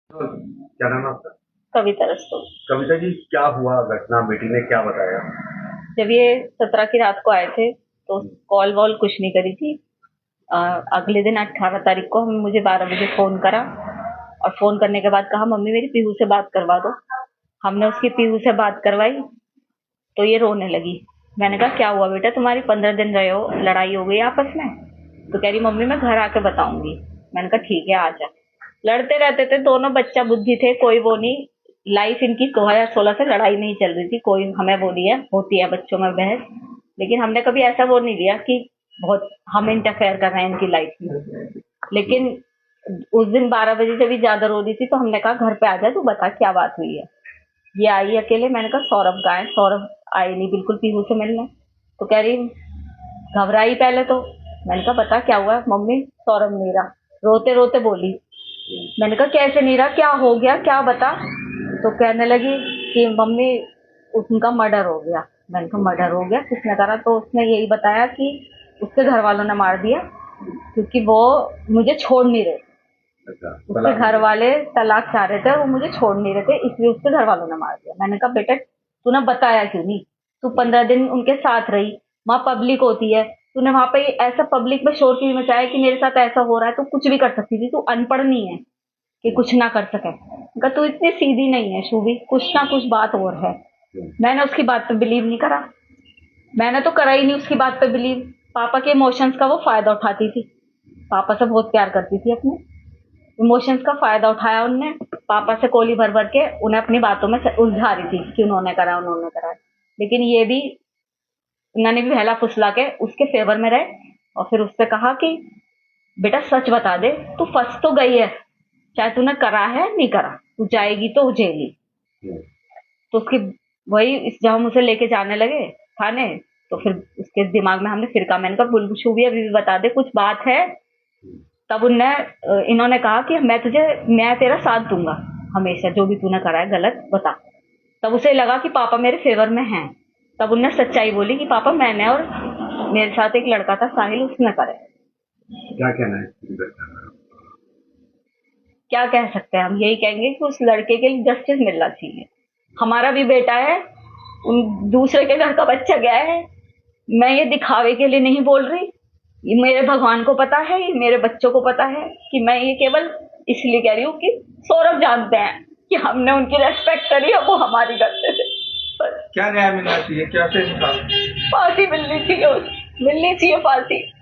तो क्या नाम है आपका? कविता रस्तों। कविता जी, क्या हुआ घटना? बेटी ने क्या बताया? जब ये 17 की रात को आए थे तो कॉल वॉल कुछ नहीं करी थी। अ, अगले दिन 18 तारीख को हम मुझे 12 बजे फोन करा और फोन करने के बाद कहा मम्मी मेरी पीहू से बात करवा दो। हमने उसकी पीहू से बात करवाई तो ये रोने लगी। मैंने कहा क्या हुआ बेटा, तुम्हारी 15 दिन रहे हो, लड़ाई हो गई आपस में? तो कह रही मम्मी मैं घर आके बताऊंगी। मैंने कहा ठीक है आ जा। लड़ते रहते थे दोनों, बच्चा बुद्धि थे, कोई वो नहीं। लाइफ इनकी 2016 से लड़ाई नहीं चल रही थी, कोई हमें वो नहीं है, होती है बच्चों में बहस। लेकिन हमने कभी ऐसा वो नहीं लिया कि बहुत हम इंटरफेयर कर रहे हैं इनकी लाइफ में। लेकिन उस दिन 12 बजे जब भी ज्यादा रो रही थी तो हमने कहा घर पे आ जा, तू बता क्या बात हुई है। ये आई अकेले। मैंने कहा सौरभ कहाँ है? सौरभ आए नहीं बिल्कुल पीहू से मिलने। तो कह रही घबराई पहले तो। मैंने कहा बता क्या हुआ है? मम्मी सौरभ नहीं रहा। रोते रोते बोली। मैंने कहा कैसे नहीं रहा, क्या हो गया, क्या बता। तो कहने लगी कि मम्मी उनका मर्डर हो गया। मैंने कहा मर्डर हो गया, किसने करा? तो उसने यही बताया कि उसके घर वालों ने मार दिया क्योंकि वो मुझे छोड़ नहीं रहे। अच्छा, उसके तलाक घर नहीं वाले तलाक चाह रहे थे, वो मुझे छोड़ नहीं रहे थे, इसलिए उसके घर वालों ने मार दिया। मैंने कहा बेटा तूने बताया क्यों नहीं? तू 15 दिन उनके साथ रही, वहां पब्लिक होती है, तूने वहां पे ऐसा पब्लिक में शोर क्यों मचाया कि मेरे साथ ऐसा हो रहा है? तू कुछ भी कर सकती थी, तू अनपढ़ नहीं है कि कुछ ना कर सके। कहा तू इतनी सीधी नहीं है शूभी, कुछ ना कुछ बात और है। मैंने उसकी बात पे बिलीव नहीं करा। मैंने तो करा ही नहीं उसकी बात पे बिलीव। पापा के इमोशंस का वो फायदा उठाती थी। पापा से बहुत प्यार करती थी अपने, इमोशंस का फायदा उठाया उनने। पापा से कोली भर भर के उन्हें अपनी बातों में उलझा रही थी कि उन्होंने करा उन्होंने करा। लेकिन ये भी, उन्होंने भी बहला फुसला के उसके फेवर में रहे। और फिर उससे कहा कि बेटा सच बता दे, तू फंस तो गई है, चाहे तूने करा है नहीं करा, तू जाएगी तो जेल। हम्म, तो उसकी वही जब हम उसे लेके जाने लगे थाने, तो फिर उसके दिमाग में हमने फिर कहा। मैंने कहा बुलशू भी अभी भी बता दे कुछ बात है। तब उनने इन्होंने कहा कि मैं तेरा साथ दूंगा हमेशा, जो भी तूने करा है गलत बता। तब उसे लगा कि पापा मेरे फेवर में हैं। तब उनने सच्चाई बोली कि पापा मैंने और मेरे साथ एक लड़का था साहिल, उसने करे। क्या कहना है इसकी घटना का? क्या कह सकते हैं हम? यही कहेंगे कि उस लड़के के लिए जस्टिस मिलना चाहिए। हमारा भी बेटा है, उन दूसरे के घर का बच्चा गया है। मैं ये दिखावे के लिए नहीं बोल रही, ये मेरे भगवान को पता है, ये मेरे बच्चों को पता है कि मैं ये केवल इसलिए कह रही हूँ कि सौरभ जानते हैं कि हमने उनकी रेस्पेक्ट करी है, वो हमारी करते थे। बस क्या न्याय मिलना चाहिए? क्या से फांसी मिलनी चाहिए, मिलनी चाहिए फांसी।